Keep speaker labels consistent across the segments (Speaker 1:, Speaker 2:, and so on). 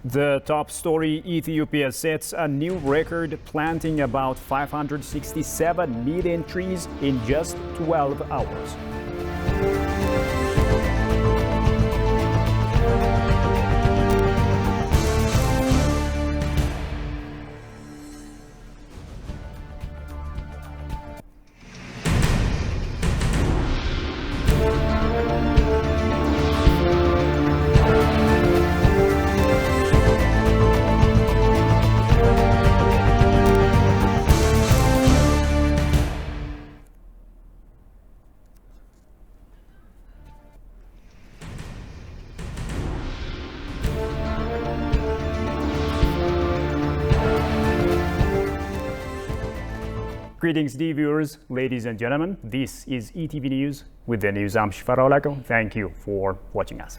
Speaker 1: The top story: Ethiopia sets a new record, planting about 567 million trees in just 12 hours. Greetings, dear viewers, ladies and gentlemen. This is ETV News with the news. I'm Shifarao Lako. Thank you for watching us.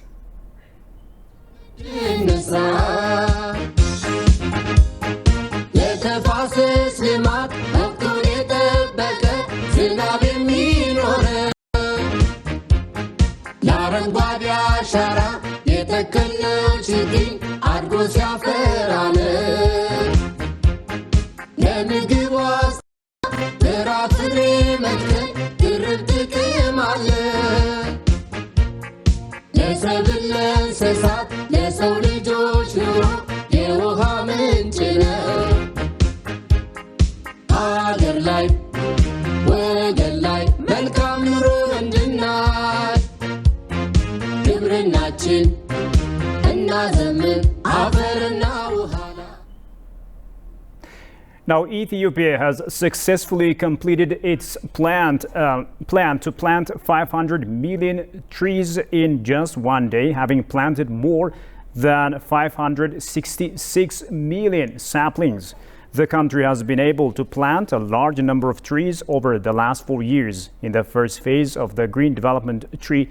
Speaker 1: Now, Ethiopia has successfully completed its plan to plant 500 million trees in just one day, having planted more than 566 million saplings. The country has been able to plant a large number of trees over the last 4 years. In the first phase of the Green Development Tree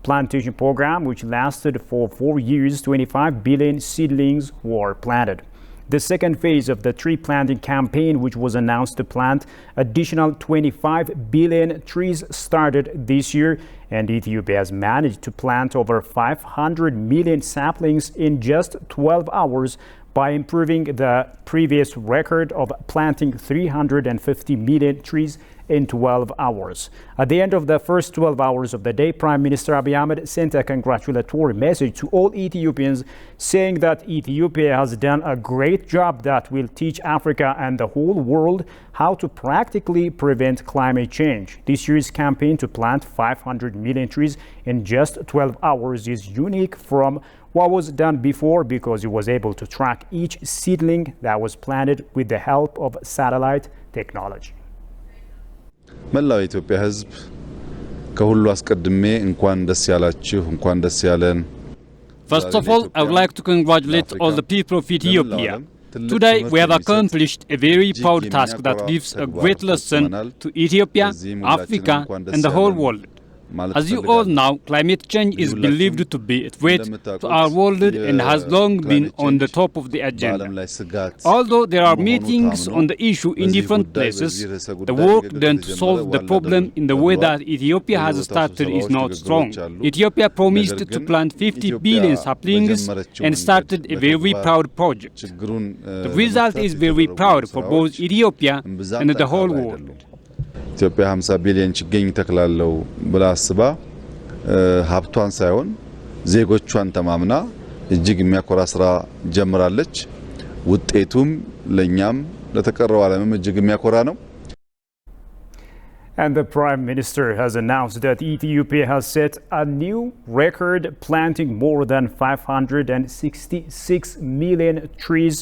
Speaker 1: Plantation Program, which lasted for 4 years, 25 billion seedlings were planted. The second phase of the tree planting campaign, which was announced to plant additional 25 billion trees, started this year, and Ethiopia has managed to plant over 500 million saplings in just 12 hours by improving the previous record of planting 350 million trees in 12 hours. At the end of the first 12 hours of the day, Prime Minister Abiy Ahmed sent a congratulatory message to all Ethiopians, saying that Ethiopia has done a great job that will teach Africa and the whole world how to practically prevent climate change. This year's campaign to plant 500 million trees in just 12 hours is unique from what was done before because it was able to track each seedling that was planted with the help of satellite technology.
Speaker 2: መላው የኢትዮጵያ ሕዝብ ከሁሉ አስቀድሜ እንኳን ደስ ያላችሁ እንኳን ደስ ያለን።
Speaker 3: First of all, I would like to congratulate all the people of Ethiopia. Today we have accomplished a very proud task that gives a great lesson to Ethiopia, Africa and the whole world. As you all know, climate change is believed to be a threat to our world and has long been on the top of the agenda. Although there are meetings on the issue in different places, the work done to solve the problem in the way that Ethiopia has started is not strong. Ethiopia promised to plant 50 billion saplings and started a very proud project. The result is very proud for both Ethiopia and the whole world.
Speaker 2: ኢትዮጵያ 50 ቢሊዮን ችግኝ ተክላለው ብላ አስባ ሀብቷን ሳይሆን ዜጎቿን ተማምና እጅግ የሚያኮራ ስራ ጀምራለች። ውጤቱም ለኛም ለተቀረው ዓለምም እጅግ የሚያኮራ ነው።
Speaker 1: And the Prime Minister has announced that Ethiopia has set a new record, planting more than 566 million trees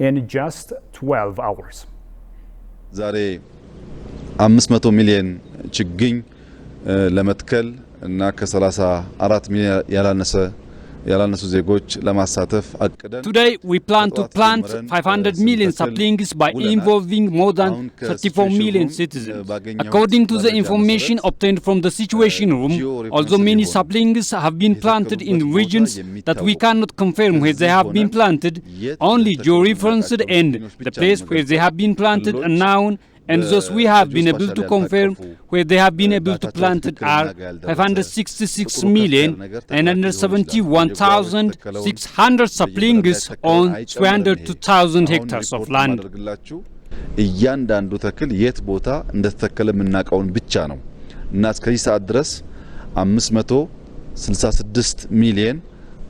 Speaker 1: in just 12 hours.
Speaker 2: ዛሬ 500 ሚሊዮን ችግኝ ለመትከል እና ከ34 ሚሊዮን ያላነሱ ዜጎች ለማሳተፍ አቅደን
Speaker 3: Today we plan to plant 500 million saplings by involving more than 34 million citizens. According to the information obtained from the Situation Room, although many saplings have been planted in regions that we cannot confirm where they have been planted, only georeferenced and the place where they have been planted are known and those we have been able to confirm where they have been able to plant it are 566,971,600 saplings on 302,000 hectares of land.
Speaker 2: እያንዳንዱ ተክል የት ቦታ እንደተተከለ የምናውቀውን ብቻ ነው እና እስከዚህ ሰዓት ድረስ 566 ሚሊዮን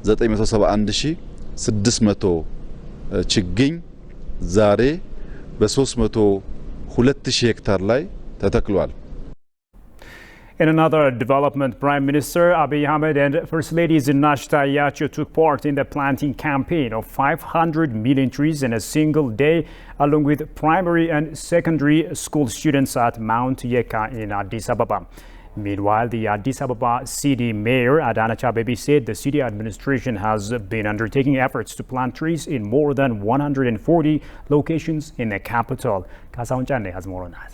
Speaker 2: 971,600 ችግኝ ዛሬ በ302,000 ሄክታር ላይ ተተክሏል።
Speaker 1: In another development, Prime Minister Abiy Ahmed and First Lady Zinach Tayacho took part in the planting campaign of 500 million trees in a single day, along with primary and secondary school students at Mount Yeka in Addis Ababa. Meanwhile, the Addis Ababa city mayor Adana Chabebi said the city administration has been undertaking efforts to plant trees in more than 140 locations in the capital. Kasaun Chane has more on that.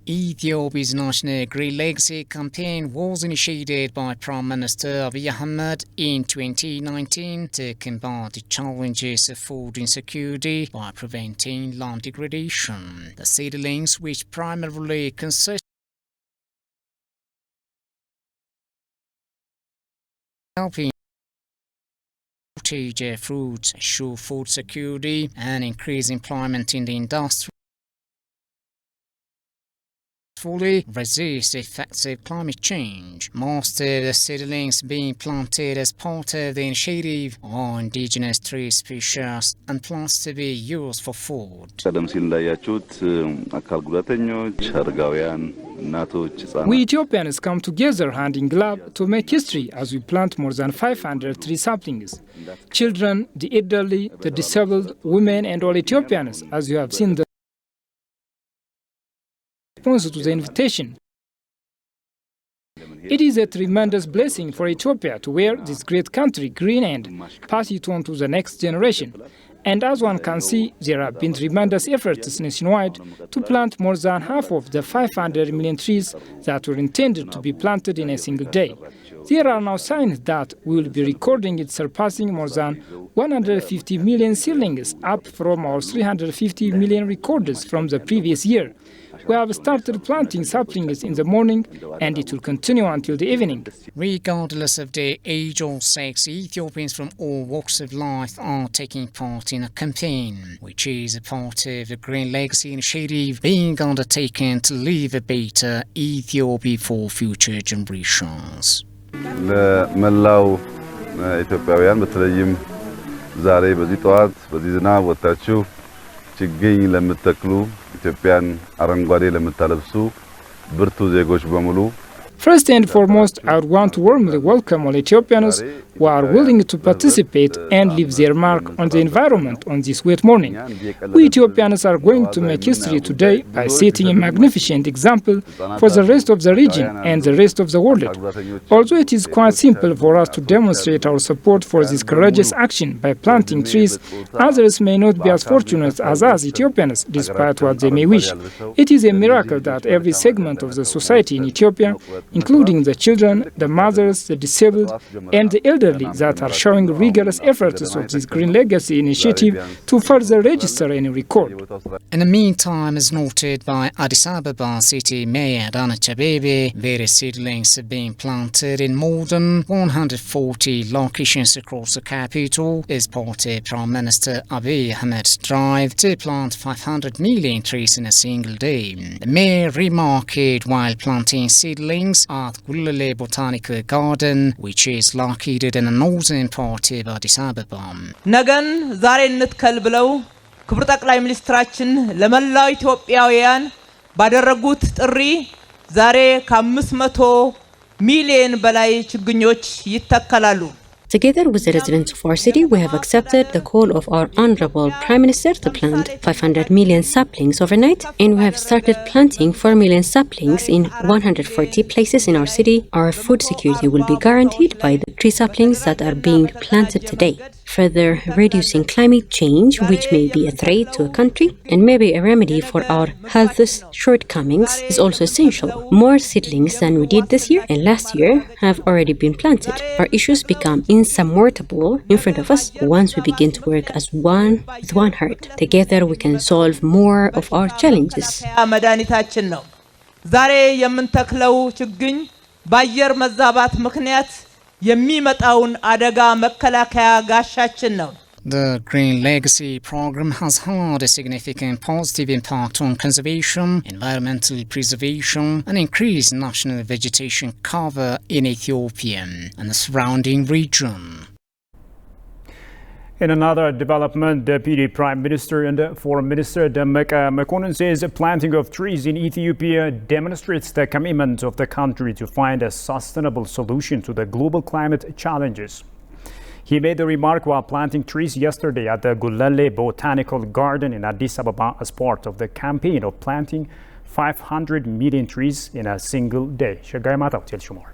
Speaker 4: Ethiopia's National Green Legacy campaign was initiated by Prime Minister Abiy Ahmed in 2019 to combat the challenges of food insecurity by preventing land degradation. The seedlings, which primarily consist of helping fruits, ensure food security, and increase employment in the industry, fully resist effective climate change. Most of the seedlings being planted as part of the initiative are indigenous tree species and plants to be used for food.
Speaker 5: We Ethiopians come together hand in glove to make history as we plant more than 500 tree saplings. Children, the elderly, the disabled, women and all Ethiopians, as you have seen the response to the invitation. It is a tremendous blessing for Ethiopia to wear this great country green and pass it on to the next generation. And as one can see, there have been tremendous efforts nationwide to plant more than half of the 500 million trees that were intended to be planted in a single day. There are now signs that we will be recording it surpassing more than 150 million seedlings, up from our 350 million recorded from the previous year. We have started planting saplings in the morning, and it will continue until the evening.
Speaker 4: Regardless of their age or sex, Ethiopians from all walks of life are taking part in a campaign, which is a part of the Green Legacy initiative being undertaken to leave a better Ethiopia for future generations.
Speaker 2: ለመላው ኢትዮጵያውያን በተለይም ዛሬ በዚህ ጠዋት በዚህ ዝናብ ወጣችሁ ችግኝ ለምትተክሉ ኢትዮጵያን አረንጓዴ ለምታለብሱ ብርቱ ዜጎች በሙሉ
Speaker 5: First and foremost, I would want to warmly welcome all Ethiopians who are willing to participate and leave their mark on the environment on this wet morning. We Ethiopians are going to make history today by setting a magnificent example for the rest of the region and the rest of the world. Although it is quite simple for us to demonstrate our support for this courageous action by planting trees, others may not be as fortunate as us Ethiopians, despite what they may wish. It is a miracle that every segment of the society in Ethiopia, including the children, the mothers, the disabled, and the elderly, that are showing rigorous efforts of this Green Legacy initiative to further register any record.
Speaker 4: In the meantime, as noted by Addis Ababa City Mayor Adana Chabebi, various seedlings have been planted in more than 140 locations across the capital as part of Prime Minister Abiy Ahmed's drive to plant 500 million trees in a single day. The mayor remarked while planting seedlings at Gulale Botanical Garden, which is located in the northern part of Addis Ababa.
Speaker 6: ነገን ዛሬ እንትከል ብለው ክቡር ጠቅላይ ሚኒስትራችን ለመላው ኢትዮጵያውያን ባደረጉት ጥሪ ዛሬ ከ500 ሚሊዮን በላይ ችግኞች ይተከላሉ።
Speaker 7: Together with the residents of our city, we have accepted the call of our Honorable Prime Minister to plant 500 million saplings overnight, and we have started planting 4 million saplings in 140 places in our city. Our food security will be guaranteed by the tree saplings that are being planted today. further reducing climate change, which may be a threat to a country, and maybe a remedy for our health shortcomings, is also essential. More seedlings than we did this year and last year have already been planted. Our issues become insurmountable in front of us once we begin to work as one with one heart. Together we can solve more of our challenges.
Speaker 6: ዛሬ የምንተክለው ችግኝ በአየር መዛባት ምክንያት የሚመጣውን አደጋ መከላከያ ጋሻችን ነው።
Speaker 4: The Green Legacy program has had a significant positive impact on conservation, environmental preservation, and increased national vegetation cover in Ethiopia and the surrounding region.
Speaker 1: In another development, Deputy Prime Minister and Foreign Minister Dammaqe Mokonnon says planting of trees in Ethiopia demonstrates the commitment of the country to find a sustainable solution to the global climate challenges. He made the remark while planting trees yesterday at the Gulale Botanical Garden in Addis Ababa as part of the campaign of planting 500 million trees in a single day. Shagai Mataw tells you more.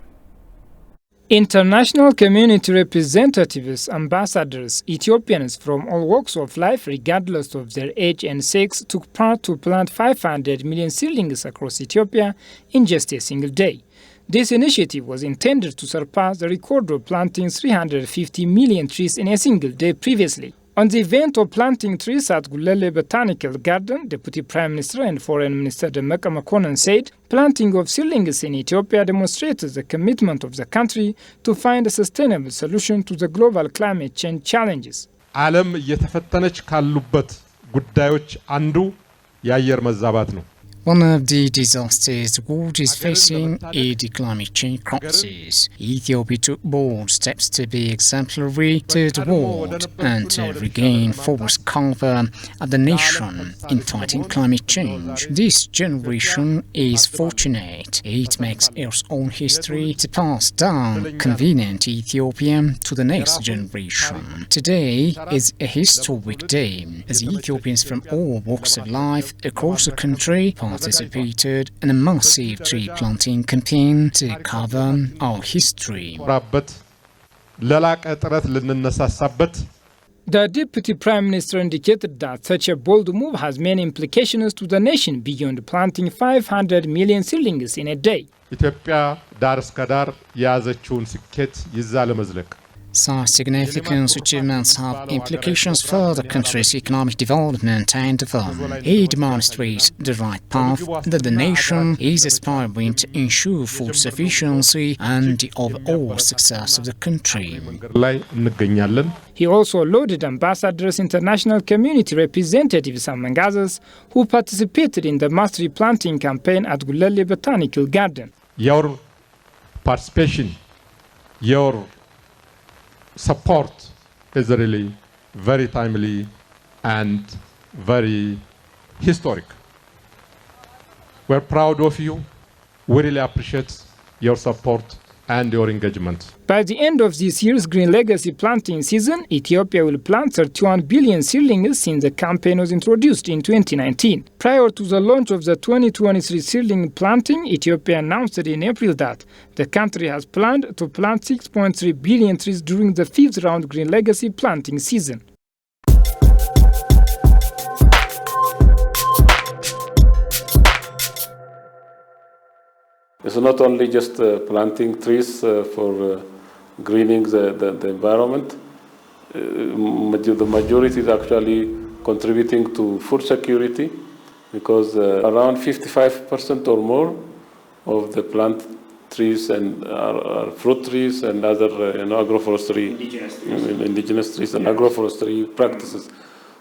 Speaker 5: International community representatives, ambassadors, Ethiopians from all walks of life, regardless of their age and sex, took part to plant 500 million seedlings across Ethiopia in just a single day. This initiative was intended to surpass the record of planting 350 million trees in a single day previously. On the event of planting trees at Gulale Botanical Garden, Deputy Prime Minister and Foreign Minister Dammaqe Mokonnon said planting of seedlings in Ethiopia demonstrates the commitment of the country to find a sustainable solution to the global climate change challenges.
Speaker 8: ዓለም እየተፈተነች ካሉበት ጉዳዮች አንዱ የአየር መዛባት ነው።
Speaker 4: One of the disasters the world is facing is the climate change crisis. Ethiopia took bold steps to be exemplary to the world and to regain force cover of the nation in fighting climate change. This generation is fortunate. It makes its own history to pass down convenient Ethiopia to the next generation. Today is a historic day as Ethiopians from all walks of life across the country participated in a massive tree planting campaign to cover our history.
Speaker 5: The Deputy Prime Minister indicated that such a bold move has many implications to the nation beyond planting 500 million seedlings in a day.
Speaker 8: ኢትዮጵያ ዳር እስከ ዳር የያዘችውን ስኬት ይዛ ለመዝለቅ
Speaker 4: Such significant achievements have implications for the country's economic development and development. It demonstrates the right path that the nation is aspiring to ensure food sufficiency and the overall success of the country.
Speaker 5: He also lauded ambassadors, international community representatives among others who participated in the mass tree planting campaign at Gulale Botanical Garden.
Speaker 8: Your participation, your support is really very timely and very historic. We're proud of you. We really appreciate your support and your engagement.
Speaker 5: By the end of this year's Green Legacy planting season, Ethiopia will plant 31 billion seedlings since the campaign was introduced in 2019. Prior to the launch of the 2023 seedling planting, Ethiopia announced in April that the country has planned to plant 6.3 billion trees during the 5th round Green Legacy planting season.
Speaker 9: It's not only just planting trees for greening the environment. The majority is actually contributing to food security because around 55% or more of the plant trees and are fruit trees and other agroforestry, indigenous trees and agroforestry practices.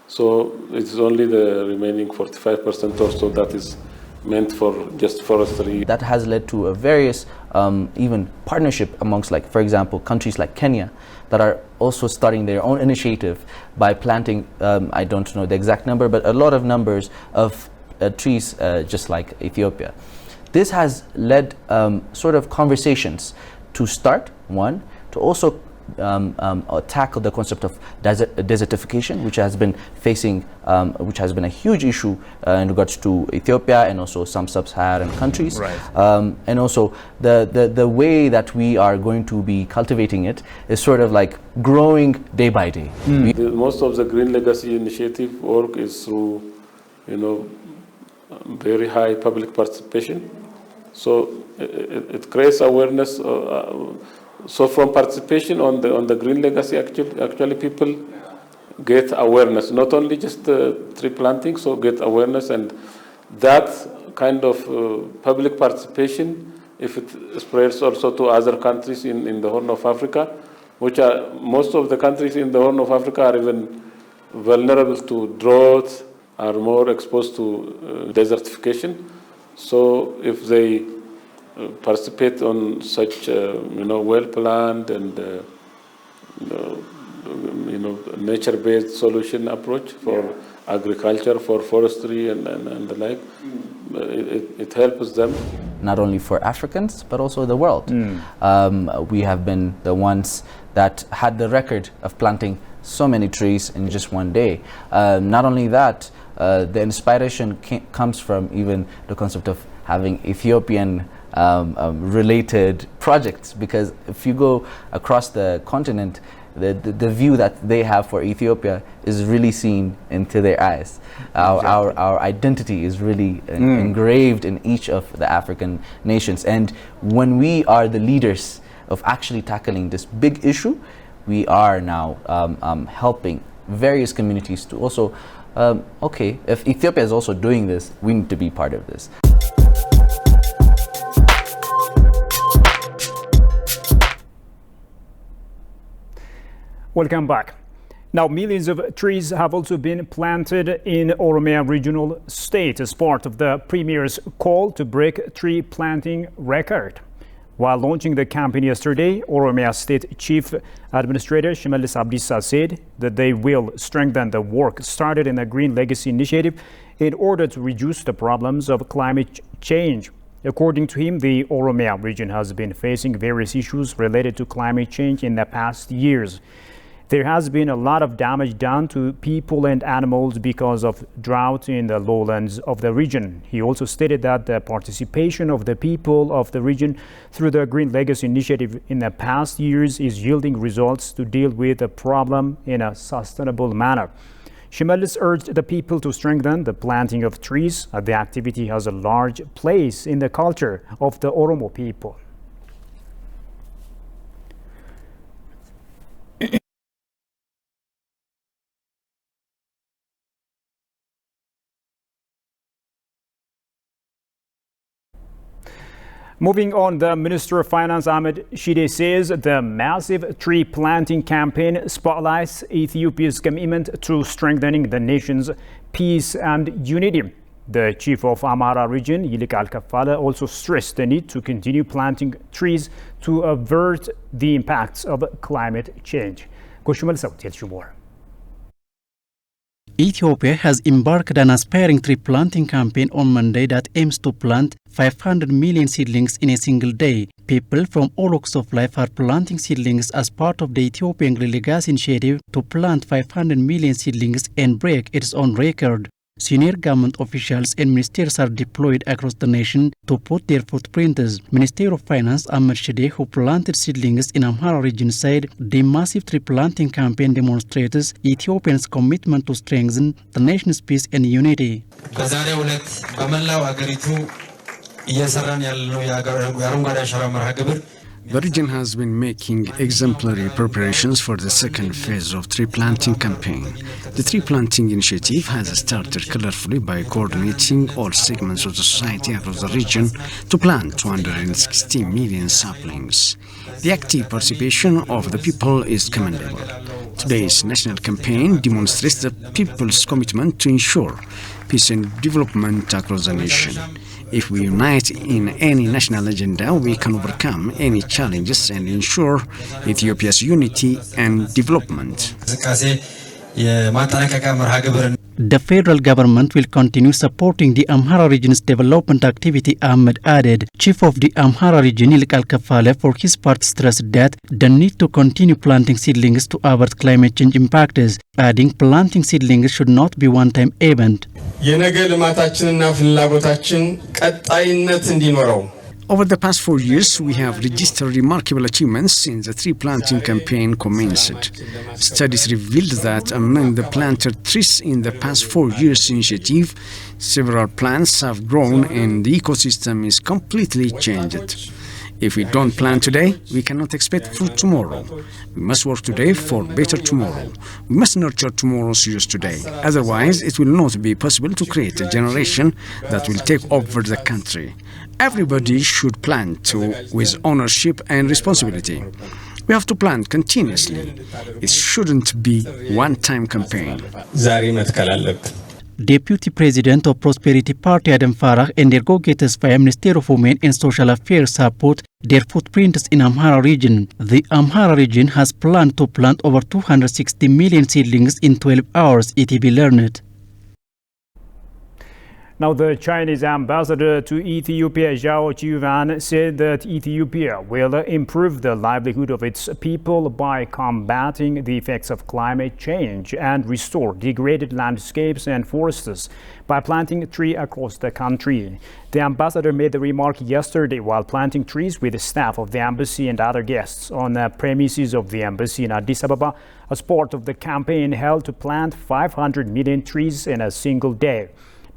Speaker 9: So it's only the remaining 45% or so that is meant for just forestry.
Speaker 10: That has led to a various even partnership amongst, like, for example, countries like Kenya that are also starting their own initiative by planting, I don't know the exact number, but a lot of numbers of trees just like Ethiopia. This has led sort of conversations to start, one, to also tackle the concept of desertification, which has been facing, which has been a huge issue in regards to Ethiopia and also some sub-Saharan countries.
Speaker 1: Right.
Speaker 10: And also the way that we are going to be cultivating it is sort of like growing day by day.
Speaker 9: Most of the Green Legacy Initiative work is through, very high public participation. So it creates awareness. So from participation on the Green Legacy, actually people get awareness, not only just tree planting, so get awareness, and that kind of public participation, if it spreads also to other countries in the Horn of Africa, which are, most of the countries in the Horn of Africa are even vulnerable to drought, are more exposed to desertification. So if they participate on such, well-planned and, nature-based solution approach for agriculture, for forestry and the like, it helps them.
Speaker 10: Not only for Africans, but also the world. We have been the ones that had the record of planting so many trees in just one day. Not only that, the inspiration comes from even the concept of having Ethiopian related projects, because if you go across the continent, the view that they have for Ethiopia is really seen into their eyes. Our identity is really engraved in each of the African nations, and when we are the leaders of actually tackling this big issue, we are now helping various communities to also, okay, if Ethiopia is also doing this, we need to be part of this.
Speaker 1: Welcome back. Now, millions of trees have also been planted in Oromia regional state as part of the Premier's call to break tree planting record. While launching the campaign yesterday, Oromia State Chief Administrator Shimallis Abdiisa said that they will strengthen the work started in the Green Legacy Initiative in order to reduce the problems of climate change. According to him, the Oromia region has been facing various issues related to climate change in the past years. There has been a lot of damage done to people and animals because of drought in the lowlands of the region. He also stated that the participation of the people of the region through the Green Legacy Initiative in the past years is yielding results to deal with the problem in a sustainable manner. Shimallis urged the people to strengthen the planting of trees. The activity has a large place in the culture of the Oromo people. Moving on, the Minister of Finance Ahmed Shide says the massive tree planting campaign spotlights Ethiopia's commitment to strengthening the nation's peace and unity. The chief of Amhara region, Yilkal Kafala, also stressed the need to continue planting trees to avert the impacts of climate change.
Speaker 11: Ethiopia has embarked on an aspiring tree planting campaign on Monday that aims to plant 500 million seedlings in a single day. People from all walks of life are planting seedlings as part of the Ethiopian Green Legacy Initiative to plant 500 million seedlings and break its own record. Senior government officials and ministers are deployed across the nation to put their footprints. Minister of Finance Ahmed Shide, who planted seedlings in Amhara region, said the massive tree planting campaign demonstrates Ethiopia's commitment to strengthen the nation's peace and unity.
Speaker 12: The region has been making exemplary preparations for the second phase of tree planting campaign. The tree planting initiative has started colorfully by coordinating all segments of the society across the region to plant 260 million saplings. The active participation of the people is commendable. Today's national campaign demonstrates the people's commitment to ensure peace and development across the nation. If we unite in any national agenda, we can overcome any challenges and ensure Ethiopia's unity and development.
Speaker 11: The federal government will continue supporting the Amhara region's development activity, Ahmed added. Chief of the Amhara region, Ilkal Kafale, for his part stressed that the need to continue planting seedlings to avert climate change impacts, adding planting seedlings should not be one-time event.
Speaker 12: Over the past 4 years, we have registered remarkable achievements since the tree planting campaign commenced. Studies revealed that among the planted trees in the past 4 years initiative, several plants have grown and the ecosystem is completely changed. If we don't plant today, we cannot expect fruit tomorrow. We must work today for better tomorrow. We must nurture tomorrow's youth today. Otherwise, it will not be possible to create a generation that will take over the country. Everybody should plant with ownership and responsibility. We have to plant continuously. It shouldn't be one-time campaign.
Speaker 11: Deputy President of Prosperity Party Adam Farah and Ergoge Tesfaye, Minister of Women and Social Affairs, support their footprints in Amhara region. The Amhara region has planned to plant over 260 million seedlings in 12 hours, ETV learned.
Speaker 1: Now, the Chinese ambassador to Ethiopia, Zhao Jiuwan, said that Ethiopia will improve the livelihood of its people by combating the effects of climate change and restore degraded landscapes and forests by planting trees across the country. The ambassador made the remark yesterday while planting trees with the staff of the embassy and other guests on the premises of the embassy in Addis Ababa as part of the campaign held to plant 500 million trees in a single day.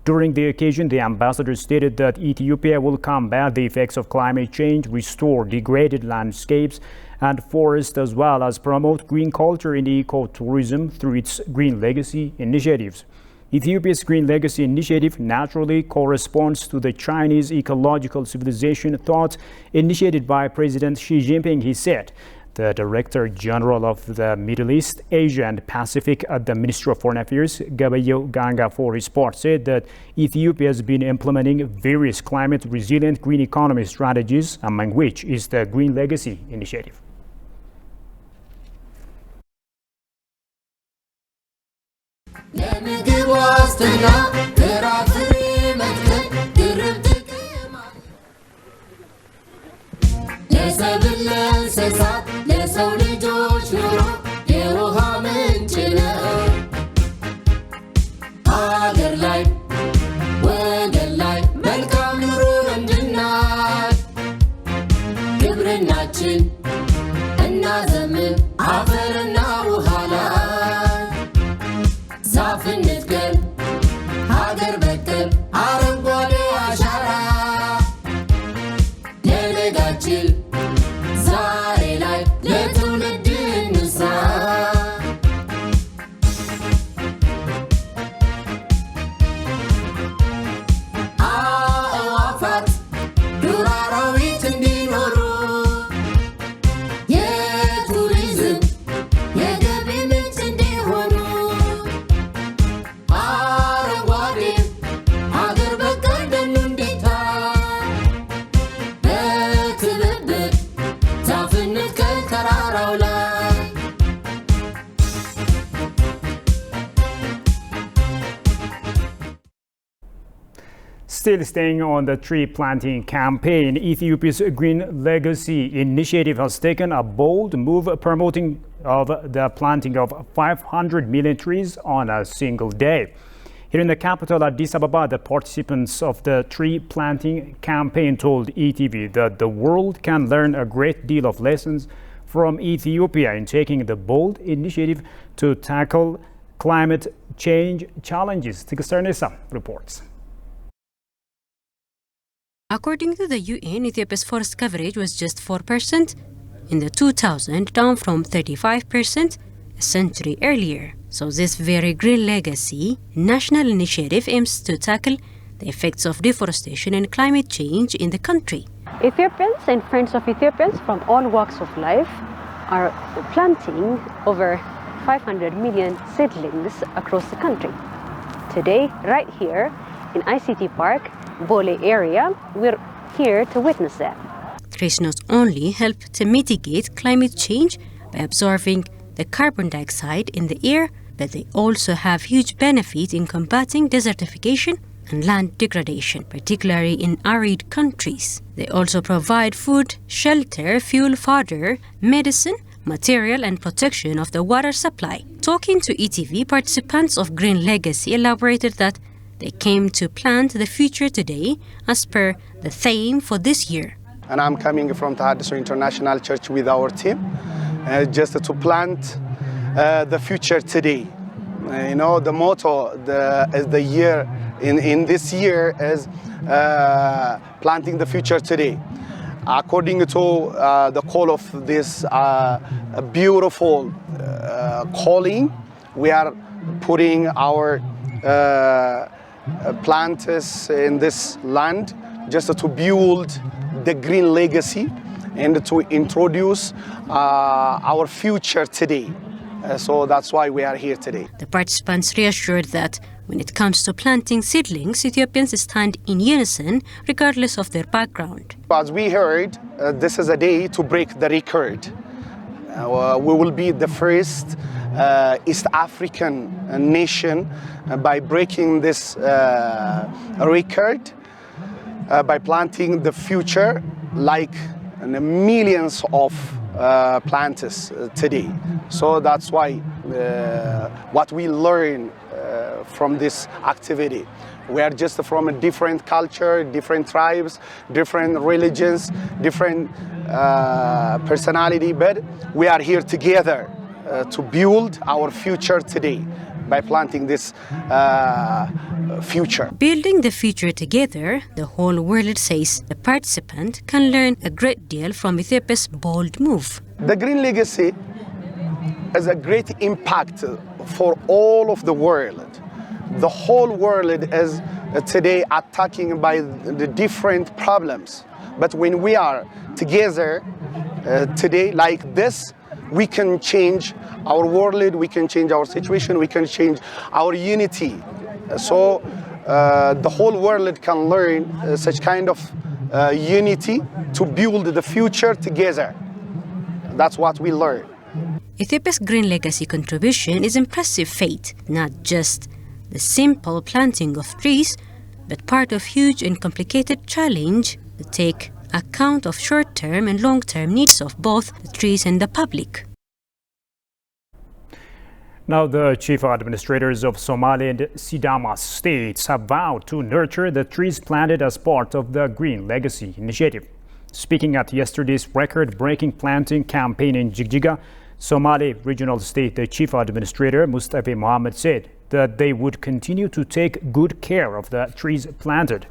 Speaker 1: During the occasion, the ambassador stated that Ethiopia will combat the effects of climate change, restore degraded landscapes and forests, as well as promote green culture and ecotourism through its Green Legacy initiatives. Ethiopia's Green Legacy initiative naturally corresponds to the Chinese ecological civilization thought initiated by President Xi Jinping, he said. The Director General of the Middle East, Asia and Pacific at the Ministry of Foreign Affairs, Gabayo Ganga, for his part, said that Ethiopia has been implementing various climate-resilient green economy strategies, among which is the Green Legacy initiative. Still staying on the tree planting campaign, Ethiopia's Green Legacy initiative has taken a bold move promoting the planting of 500 million trees on a single day. Here in the capital, Addis Ababa, the participants of the tree planting campaign told ETV that the world can learn a great deal of lessons from Ethiopia in taking the bold initiative to tackle climate change challenges. Tigasternesa reports.
Speaker 7: According to the UN, Ethiopia's forest coverage was just 4% in the 2000, down from 35% a century earlier. So this very Green Legacy national initiative aims to tackle the effects of deforestation and climate change in the country.
Speaker 13: Ethiopians and friends of Ethiopians from all walks of life are planting over 500 million seedlings across the country. Today, right here in ICT Park, Bole area, we're here to witness that.
Speaker 7: Trees not only help to mitigate climate change by absorbing the carbon dioxide in the air, but they also have huge benefit in combating desertification and land degradation, particularly in arid countries. They also provide food, shelter, fuel, fodder, medicine, material and protection of the water supply. Talking to ETV, participants of Green Legacy elaborated that they came to plant the future today as per the theme for this year.
Speaker 14: And I'm coming from Tahadso International Church with our team just to plant the future today. The motto is the year in this year is planting the future today. According to the call of this beautiful calling, we are putting our plants in this land just to build the green legacy and to introduce our future today. So that's why we are here today.
Speaker 7: The participants reassured that when it comes to planting seedlings, Ethiopians stand in unison regardless of their background.
Speaker 14: As we heard, this is a day to break the record. We will be the first East African nation by breaking this record by planting the future like millions of plants today. So that's why what we learn from this activity. We are just from a different culture, different tribes, different religions, different personality, but we are here together to build our future today by planting this future.
Speaker 7: Building the future together, the whole world says the participant can learn a great deal from Ethiopia's bold move.
Speaker 14: The Green Legacy has a great impact for all of the world. The whole world is today attacking by the different problems. But when we are together today like this, we can change our world, we can change our situation, we can change our unity. So the whole world can learn such kind of unity to build the future together. That's what we learn.
Speaker 7: Ethiopia's Green Legacy contribution is impressive feat, not just the simple planting of trees, but part of huge and complicated challenge to take account of short-term and long-term needs of both the trees and the public.
Speaker 1: Now, the chief administrators of Somali and Sidama states have vowed to nurture the trees planted as part of the Green Legacy initiative. Speaking at yesterday's record-breaking planting campaign in Jigjiga, Somali Regional State Chief Administrator Mustafa Mohammed said that they would continue to take good care of the trees planted.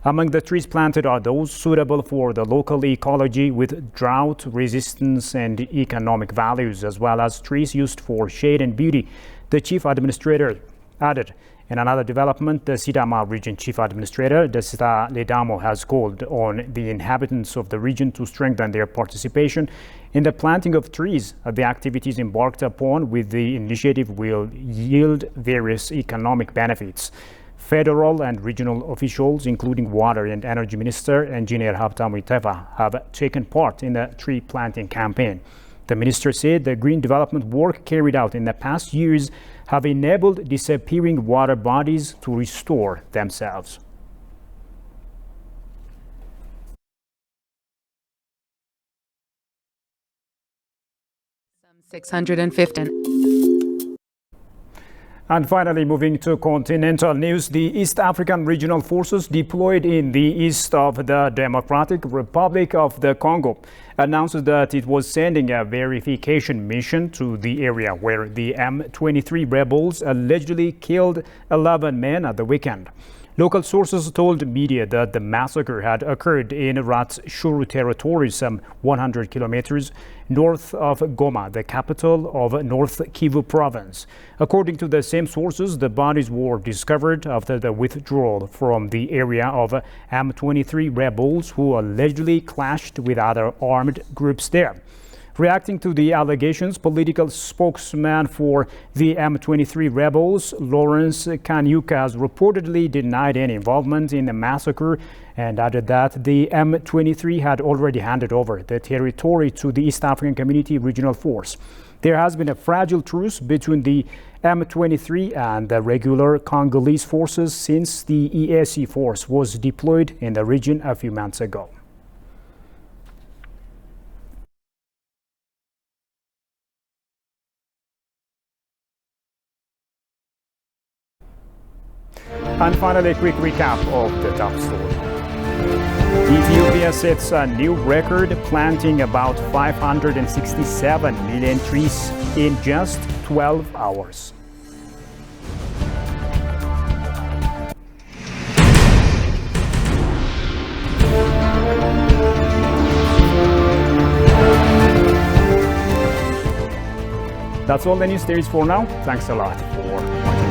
Speaker 1: Among the trees planted are those suitable for the local ecology with drought resistance and economic values, as well as trees used for shade and beauty, the Chief Administrator added. In another development, the Sidama Region Chief Administrator, Desita Ledamo, has called on the inhabitants of the region to strengthen their participation in the planting of trees. The activities embarked upon with the initiative will yield various economic benefits. Federal and regional officials, including Water and Energy Minister Engineer Habtamu Iteva, have taken part in the tree planting campaign. The minister said the green development work carried out in the past years have enabled disappearing water bodies to restore themselves.
Speaker 15: 650.
Speaker 1: And finally, moving to continental news, the East African regional forces deployed in the east of the Democratic Republic of the Congo announced that it was sending a verification mission to the area where the M23 rebels allegedly killed 11 men at the weekend. Local sources told media that the massacre had occurred in Rutshuru territory, some 100 kilometers north of Goma, the capital of North Kivu province. According to the same sources, the bodies were discovered after the withdrawal from the area of M23 rebels who allegedly clashed with other armed groups there. Reacting to the allegations, political spokesman for the M23 rebels, Lawrence Kanyuka, has reportedly denied any involvement in the massacre and added that the M23 had already handed over the territory to the East African Community Regional Force. There has been a fragile truce between the M23 and the regular Congolese forces since the EAC force was deployed in the region a few months ago. And finally, a quick recap of the top story. Ethiopia sets a new record, planting about 567 million trees in just 12 hours. That's all the news there is for now. Thanks a lot for watching.